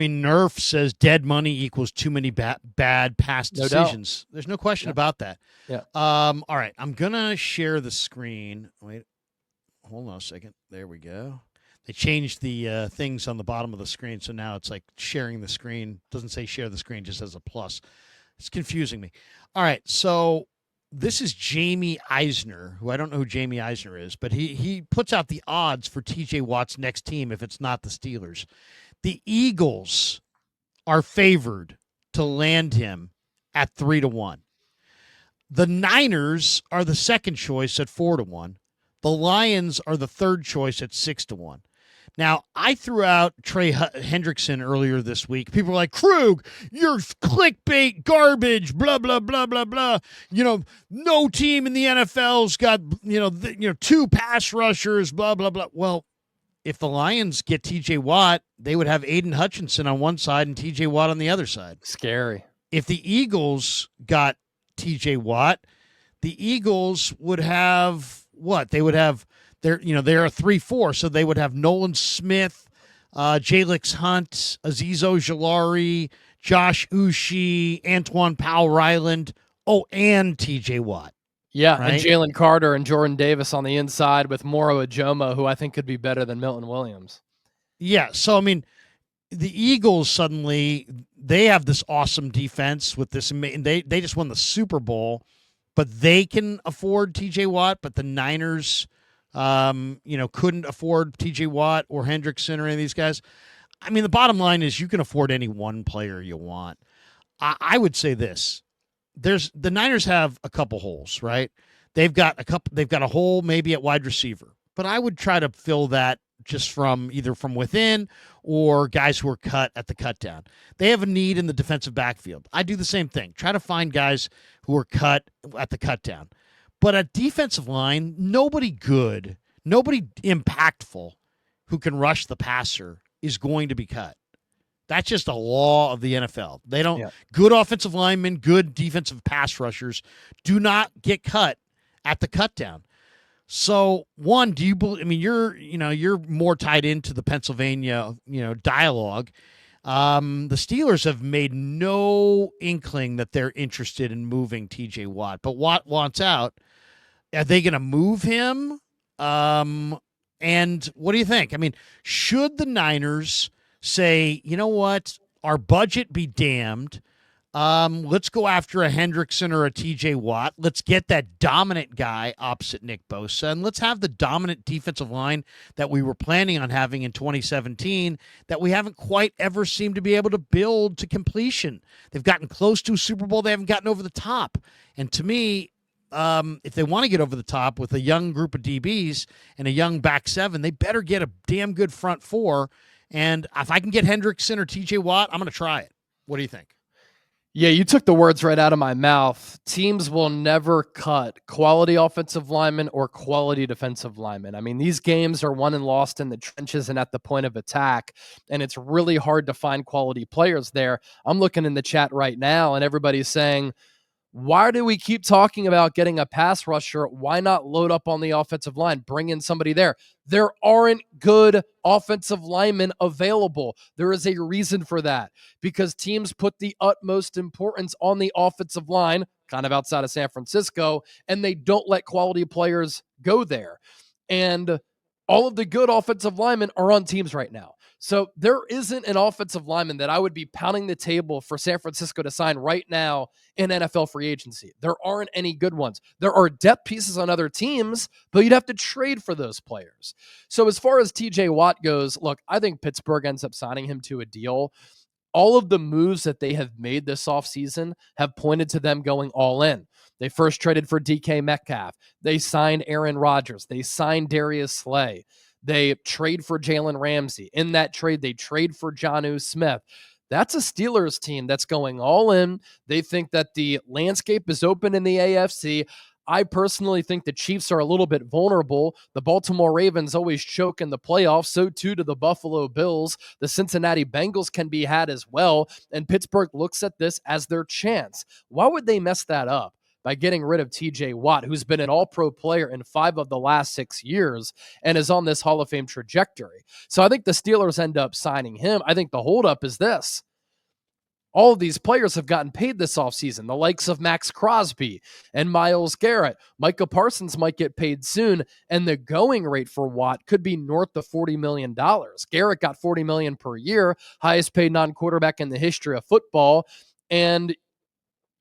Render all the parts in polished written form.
I mean, Nerf says dead money equals too many bad past No doubt. decisions. There's no question about that. Yeah. All right, I'm gonna share the screen. Wait, hold on a second. There we go. They changed the things on the bottom of the screen, so now it's like sharing the screen. Doesn't say share the screen, just as a plus. It's confusing me. All right, so this is Jamie Eisner, who I don't know who Jamie Eisner is, but he puts out the odds for TJ Watt's next team if it's not the Steelers. The Eagles are favored to land him at 3-1. The Niners are the second choice at 4-1. The Lions are the third choice at 6-1. Now, I threw out Trey Hendrickson earlier this week. People were like, Krug, you're clickbait garbage, blah, blah, blah, blah, blah. No team in the NFL's got, two pass rushers, blah, blah, blah. Well, if the Lions get TJ Watt, they would have Aiden Hutchinson on one side and TJ Watt on the other side. Scary. If the Eagles got TJ Watt, the Eagles would have what? They would have they're a 3-4, so they would have Nolan Smith, Jalix Hunt, Azeez Ojulari, Josh Uche, Antoine Powell-Ryland, and TJ Watt. Yeah, right? And Jalen Carter and Jordan Davis on the inside with Moro Ajomo, who I think could be better than Milton Williams. Yeah, so I mean, the Eagles suddenly, they have this awesome defense with this. They just won the Super Bowl, but they can afford TJ Watt, but the Niners couldn't afford TJ Watt or Hendrickson or any of these guys. I mean, the bottom line is you can afford any one player you want. I would say this. The Niners have a couple holes, right? They've got a hole maybe at wide receiver, but I would try to fill that just either from within or guys who are cut at the cut down. They have a need in the defensive backfield. I do the same thing. Try to find guys who are cut at the cut down. But at defensive line, nobody good, nobody impactful who can rush the passer is going to be cut. That's just a law of the NFL. They don't good offensive linemen, good defensive pass rushers do not get cut at the cut down. So, one, do you believe? I mean, you're more tied into the Pennsylvania, dialogue. The Steelers have made no inkling that they're interested in moving TJ Watt, but Watt wants out. Are they going to move him? And what do you think? I mean, should the Niners say, you know what, our budget be damned? Let's go after a Hendrickson or a TJ Watt. Let's get that dominant guy opposite Nick Bosa, and let's have the dominant defensive line that we were planning on having in 2017 that we haven't quite ever seemed to be able to build to completion. They've gotten close to a Super Bowl. They haven't gotten over the top. And to me, if they want to get over the top with a young group of DBs and a young back seven, they better get a damn good front four. And if I can get Hendrickson or TJ Watt, I'm going to try it. What do you think? Yeah, you took the words right out of my mouth. Teams will never cut quality offensive linemen or quality defensive linemen. I mean, these games are won and lost in the trenches and at the point of attack, and it's really hard to find quality players there. I'm looking in the chat right now, and everybody's saying, why do we keep talking about getting a pass rusher? Why not load up on the offensive line? Bring in somebody there. There aren't good offensive linemen available. There is a reason for that, because teams put the utmost importance on the offensive line, kind of outside of San Francisco, and they don't let quality players go there. And all of the good offensive linemen are on teams right now. So there isn't an offensive lineman that I would be pounding the table for San Francisco to sign right now in NFL free agency. There aren't any good ones. There are depth pieces on other teams, but you'd have to trade for those players. So as far as TJ Watt goes, look, I think Pittsburgh ends up signing him to a deal. All of the moves that they have made this offseason have pointed to them going all in. They first traded for DK Metcalf. They signed Aaron Rodgers. They signed Darius Slay. They trade for Jalen Ramsey. In that trade, they trade for Jonnu Smith. That's a Steelers team that's going all in. They think that the landscape is open in the AFC. I personally think the Chiefs are a little bit vulnerable. The Baltimore Ravens always choke in the playoffs. So too do the Buffalo Bills. The Cincinnati Bengals can be had as well. And Pittsburgh looks at this as their chance. Why would they mess that up? by getting rid of TJ Watt, who's been an all-pro player in 5 of the last 6 years and is on this Hall of Fame trajectory. So I think the Steelers end up signing him. I think the holdup is this. All of these players have gotten paid this offseason, the likes of Max Crosby and Myles Garrett. Micah Parsons might get paid soon, and the going rate for Watt could be north of $40 million. Garrett got $40 million per year, highest paid non-quarterback in the history of football, and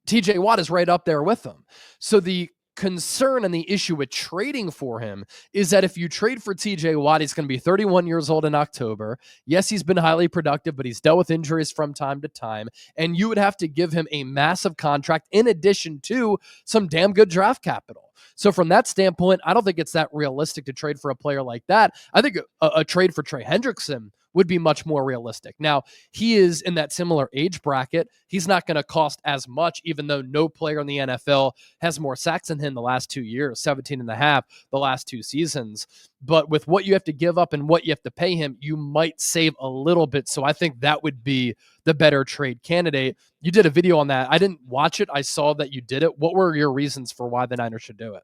TJ Watt is right up there with him. So the concern and the issue with trading for him is that if you trade for TJ Watt, he's going to be 31 years old in October. Yes, he's been highly productive, but he's dealt with injuries from time to time. And you would have to give him a massive contract in addition to some damn good draft capital. So from that standpoint, I don't think it's that realistic to trade for a player like that. I think a trade for Trey Hendrickson would be much more realistic. Now, he is in that similar age bracket. He's not going to cost as much, even though no player in the NFL has more sacks than him the last 2 years, 17 and a half the last 2 seasons. But with what you have to give up and what you have to pay him, you might save a little bit. So I think that would be the better trade candidate. You did a video on that. I didn't watch it. I saw that you did it. What were your reasons for why the Niners should do it?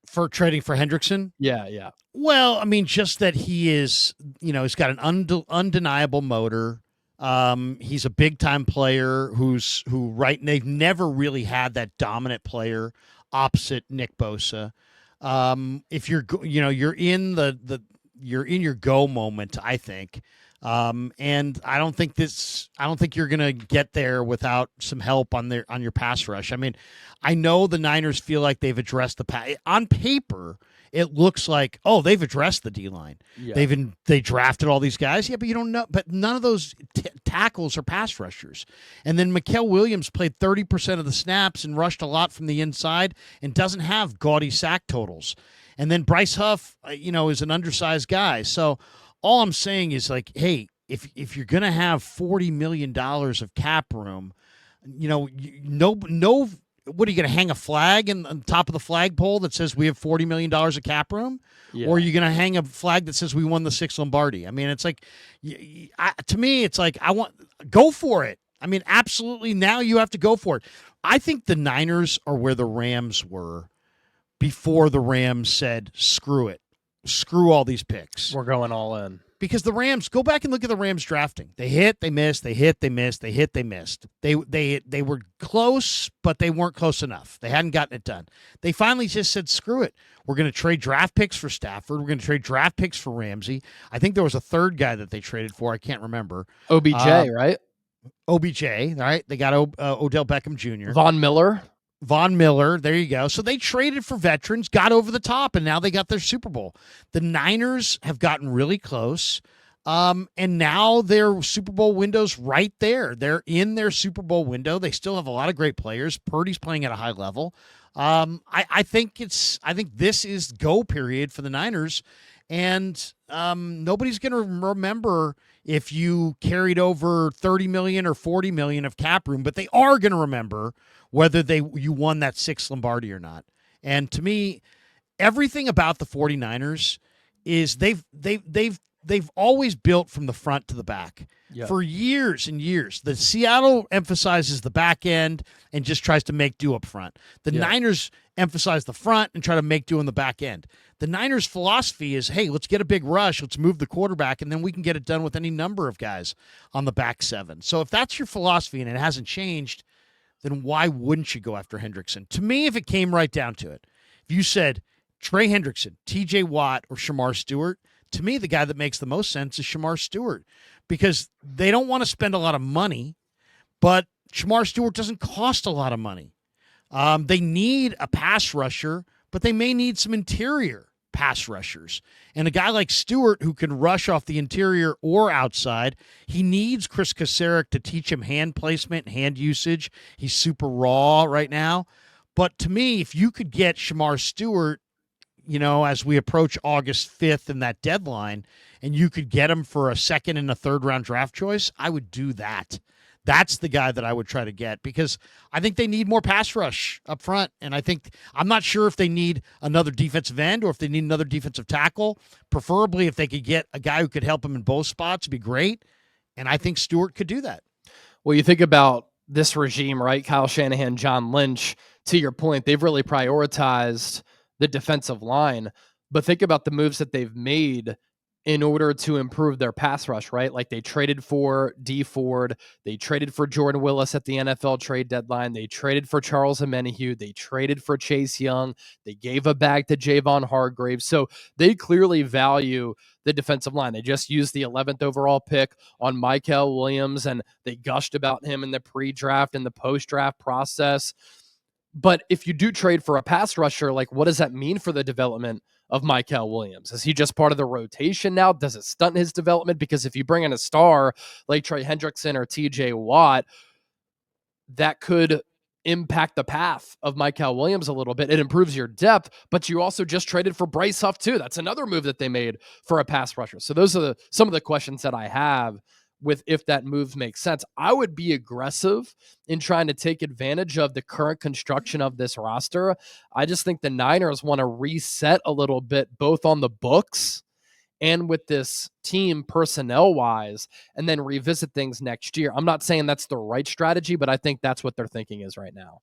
For trading for Hendrickson? Yeah. Well, I mean, just that he is, he's got an undeniable motor. He's a big time player they've never really had that dominant player opposite Nick Bosa. If you're in you're in your go moment, I think. And I don't think you're going to get there without some help on your pass rush. I mean, I know the Niners feel like they've addressed the pass. On paper, it looks like, they've addressed the D-line. Yeah. They drafted all these guys. Yeah, but you don't know. But none of those tackles are pass rushers. And then Mikael Williams played 30% of the snaps and rushed a lot from the inside and doesn't have gaudy sack totals. And then Bryce Huff, is an undersized guy. So all I'm saying is, like, hey, if you're going to have $40 million of cap room, what are you going to hang a flag on the top of the flagpole that says we have $40 million of cap room? Yeah. Or are you going to hang a flag that says we won the 6th Lombardi? I mean, it's like, to me, it's like, go for it. I mean, absolutely. Now you have to go for it. I think the Niners are where the Rams were before the Rams said, screw it. Screw all these picks. We're going all in. Because the Rams, go back and look at the Rams drafting. They hit, they missed, they hit, they missed, they hit, they missed. They were close, but they weren't close enough. They hadn't gotten it done. They finally just said, screw it. We're going to trade draft picks for Stafford. We're going to trade draft picks for Ramsey. I think there was a third guy that they traded for. I can't remember. OBJ, right? OBJ, all right? They got Odell Beckham Jr. Von Miller, there you go. So they traded for veterans, got over the top, and now they got their Super Bowl. The Niners have gotten really close, and now their Super Bowl window's right there. They're in their Super Bowl window. They still have a lot of great players. Purdy's playing at a high level. I think this is go period for the Niners, and nobody's going to remember if you carried over $30 million or $40 million of cap room, but they are going to remember whether you won that 6th Lombardi or not. And to me, everything about the 49ers is they've always built from the front to the back. Yep. For years and years. The Seattle emphasizes the back end and just tries to make do up front. The Niners emphasize the front and try to make do on the back end. The Niners' philosophy is, hey, let's get a big rush, let's move the quarterback, and then we can get it done with any number of guys on the back 7. So if that's your philosophy and it hasn't changed, then why wouldn't you go after Hendrickson? To me, if it came right down to it, if you said Trey Hendrickson, TJ Watt, or Shamar Stewart, to me, the guy that makes the most sense is Shamar Stewart, because they don't want to spend a lot of money, but Shamar Stewart doesn't cost a lot of money. They need a pass rusher, but they may need some interior pass rushers. And a guy like Stewart who can rush off the interior or outside, he needs Chris Kasarik to teach him hand placement, hand usage. He's super raw right now. But to me, if you could get Shamar Stewart, as we approach August 5th and that deadline, and you could get him for a 2nd and a 3rd round draft choice, I would do that. That's the guy that I would try to get, because I think they need more pass rush up front. And I'm not sure if they need another defensive end or if they need another defensive tackle. Preferably if they could get a guy who could help them in both spots, it'd be great. And I think Stewart could do that. Well, you think about this regime, right? Kyle Shanahan, John Lynch, to your point, they've really prioritized the defensive line. But think about the moves that they've made in order to improve their pass rush, right? Like they traded for D Ford, they traded for Jordan Willis at the NFL trade deadline, they traded for Charles Omenihu, they traded for Chase Young, they gave a bag to Javon Hargrave. So they clearly value the defensive line. They just used the 11th overall pick on Michael Williams, and they gushed about him in the pre-draft and the post-draft process. But if you do trade for a pass rusher, like what does that mean for the development of Michael Williams? Is he just part of the rotation now? Does it stunt his development? Because if you bring in a star like Trey Hendrickson or TJ Watt, that could impact the path of Michael Williams a little bit. It improves your depth, but you also just traded for Bryce Huff too. That's another move that they made for a pass rusher. So those are some of the questions that I have with if that move makes sense. I would be aggressive in trying to take advantage of the current construction of this roster. I just think the Niners want to reset a little bit, both on the books and with this team personnel wise, and then revisit things next year. I'm not saying that's the right strategy, but I think that's what their thinking is right now.